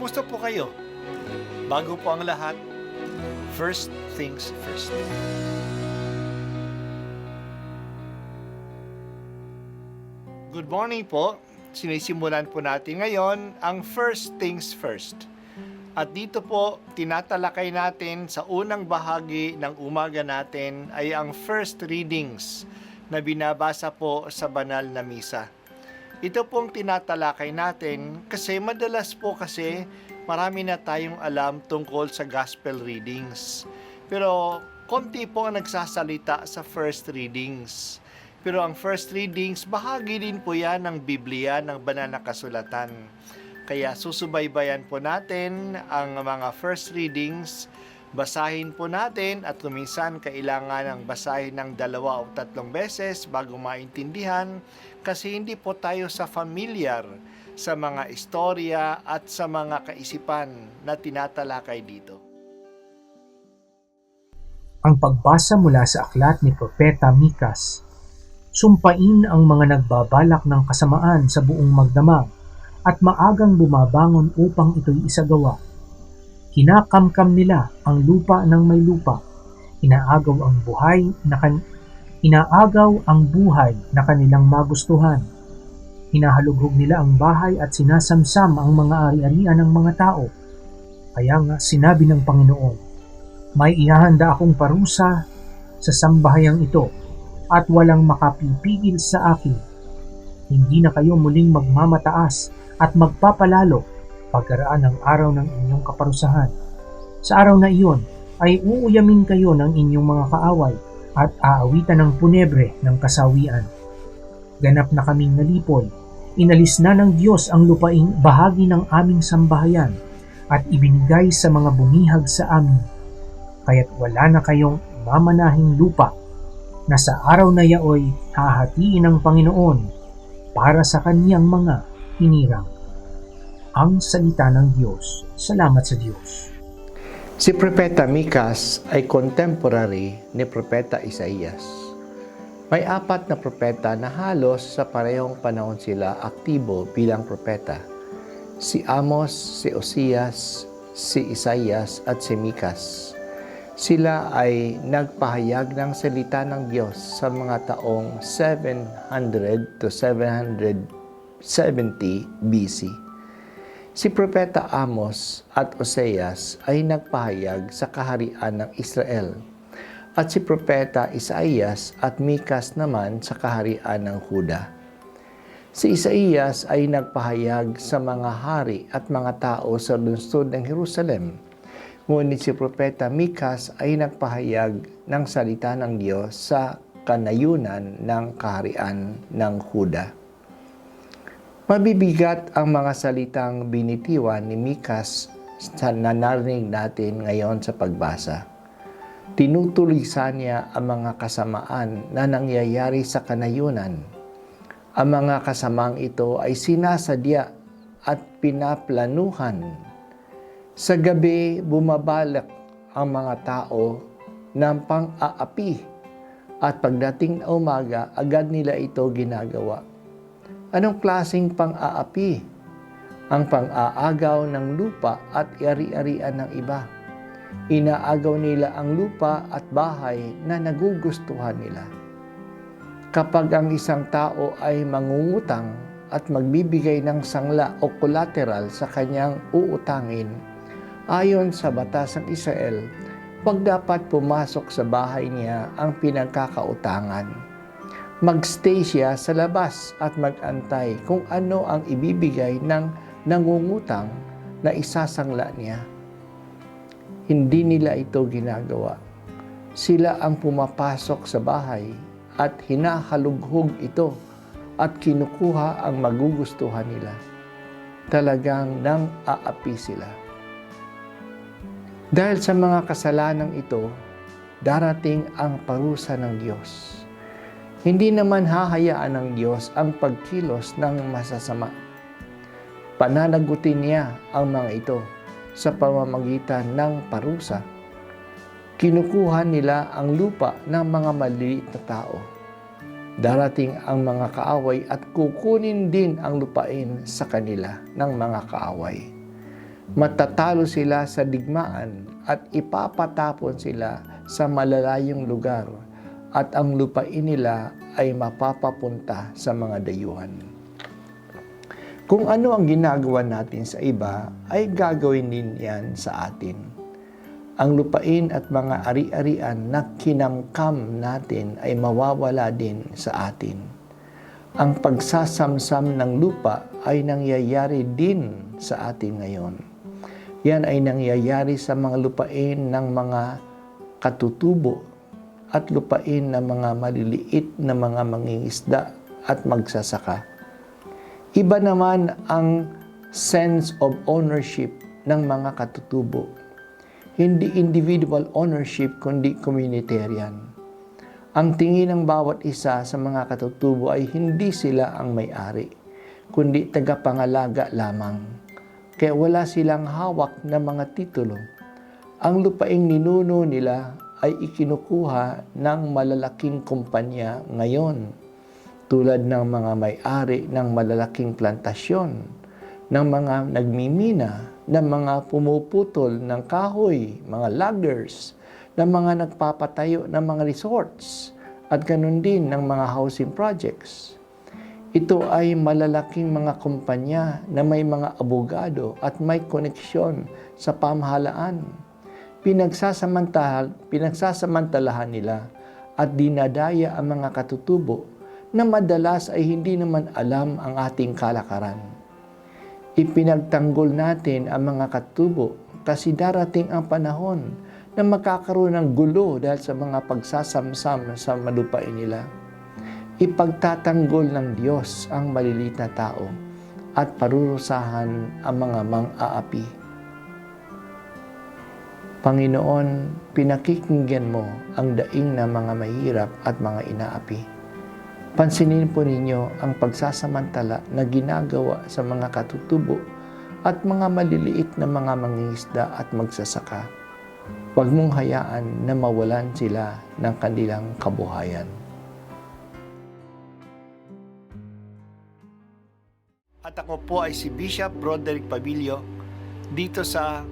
Kumusta po kayo? Bago po ang lahat, first things first. Good morning po. Sinisimulan po natin ngayon ang first things first. At dito po, tinatalakay natin sa unang bahagi ng umaga natin ay ang first readings na binabasa po sa banal na misa. Ito pong tinatalakay natin kasi madalas po kasi marami na tayong alam tungkol sa gospel readings. Pero konti po ang nagsasalita sa first readings. Pero ang first readings, bahagi din po yan ng Biblia, ng banal na kasulatan. Kaya susubaybayan po natin ang mga first readings, basahin po natin at kuminsan kailangan ng basahin ng 2 o 3 beses bago maintindihan kasi hindi po tayo familiar sa mga istorya at sa mga kaisipan na tinatalakay dito. Ang pagbasa mula sa aklat ni Propeta Mikas. Sumpain ang mga nagbabalak ng kasamaan sa buong magdamag at maagang bumabangon upang ito'y isagawa. Kinakamkam nila ang lupa ng may lupa. Inaagaw ang buhay na kanilang magustuhan. Hinahalughog nila ang bahay at sinasamsam ang mga ari-arian ng mga tao. Kaya nga sinabi ng Panginoon, may ihahanda akong parusa sa sambahayang ito at walang makapipigil sa akin. Hindi na kayo muling magmamataas at magpapalalo pagkaraan ng araw ng inyong kaparusahan. Sa araw na iyon ay uuyamin kayo ng inyong mga kaaway at aawitan ng punebre ng kasawian. Ganap na kaming nalipoy, inalis na ng Diyos ang lupaing bahagi ng aming sambahayan at ibinigay sa mga bumihag sa amin. Kaya't wala na kayong mamanahing lupa na sa araw na yaoy hahatiin ng Panginoon para sa kaniyang mga hinirang. Ang salita ng Diyos. Salamat sa Diyos. Si Propeta Mikas ay contemporary ni Propeta Isaías. May 4 na propeta na halos sa parehong panahon sila aktibo bilang propeta. Si Amos, si Osias, si Isaías at si Mikas. Sila ay nagpahayag ng salita ng Diyos sa mga taong 700 to 770 BC. Si Propeta Amos at Oseas ay nagpahayag sa kaharian ng Israel at si Propeta Isaías at Mikas naman sa kaharian ng Huda. Si Isaías ay nagpahayag sa mga hari at mga tao sa lungsod ng Jerusalem. Ngunit si Propeta Mikas ay nagpahayag ng salita ng Diyos sa kanayunan ng kaharian ng Huda. Mabibigat ang mga salitang binitiwan ni Mikas sa nanarinig natin ngayon sa pagbasa. Tinutulisan niya ang mga kasamaan na nangyayari sa kanayunan. Ang mga kasamang ito ay sinasadya at pinaplanuhan. Sa gabi, bumabalak ang mga tao ng pang-aapi at pagdating na umaga, agad nila ito ginagawa. Anong klaseng pang-aapi? Ang pang-aagaw ng lupa at ari-arian ng iba. Inaagaw nila ang lupa at bahay na nagugustuhan nila. Kapag ang isang tao ay mangungutang at magbibigay ng sangla o collateral sa kanyang uutangin, ayon sa batas ng Israel, huwag dapat pumasok sa bahay niya ang pinagkakautangan. Magstay siya sa labas at magantay kung ano ang ibibigay ng nangungutang na isasangla niya. Hindi nila ito ginagawa. Sila ang pumapasok sa bahay at hinahalughog ito at kinukuha ang magugustuhan nila. Talagang nang-aapi sila. Dahil sa mga kasalanang ito, darating ang parusa ng Diyos. Hindi naman hahayaan ng Diyos ang pagkilos ng masasama. Pananagutin niya ang mga ito sa pamamagitan ng parusa. Kinukuha nila ang lupa ng mga maliliit na tao. Darating ang mga kaaway at kukunin din ang lupain sa kanila ng mga kaaway. Matatalo sila sa digmaan at ipapatapon sila sa malalayong lugar at ang lupain nila ay mapapapunta sa mga dayuhan. Kung ano ang ginagawa natin sa iba, ay gagawin din yan sa atin. Ang lupain at mga ari-arian na kinamkam natin ay mawawala din sa atin. Ang pagsasamsam ng lupa ay nangyayari din sa atin ngayon. Yan ay nangyayari sa mga lupain ng mga katutubo at lupain ng mga maliliit na mga mangingisda at magsasaka. Iba naman ang sense of ownership ng mga katutubo. Hindi individual ownership kundi communitarian. Ang tingin ng bawat isa sa mga katutubo ay hindi sila ang may-ari, kundi tagapangalaga lamang. Kaya wala silang hawak na mga titulo. Ang lupaing ninuno nila ay ikinukuha ng malalaking kumpanya ngayon, tulad ng mga may-ari ng malalaking plantasyon, ng mga nagmimina, ng mga pumuputol ng kahoy, mga loggers, ng mga nagpapatayo ng mga resorts, at ganun din ng mga housing projects. Ito ay malalaking mga kumpanya na may mga abogado at may koneksyon sa pamahalaan. Pinagsasamantalahan nila at dinadaya ang mga katutubo na madalas ay hindi naman alam ang ating kalakaran. Ipinagtanggol natin ang mga katutubo kasi darating ang panahon na magkakaroon ng gulo dahil sa mga pagsasamsam sa malupain nila. Ipagtatanggol ng Diyos ang maliliit na tao at parurusahan ang mga mang-aapi. Panginoon, pinakikinggan mo ang daing ng mga mahirap at mga inaapi. Pansinin po ninyo ang pagsasamantala na ginagawa sa mga katutubo at mga maliliit na mga mangingisda at magsasaka. Huwag mong hayaan na mawalan sila ng kanilang kabuhayan. At ako po ay si Bishop Broderick Pabilio dito sa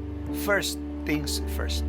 First Things First.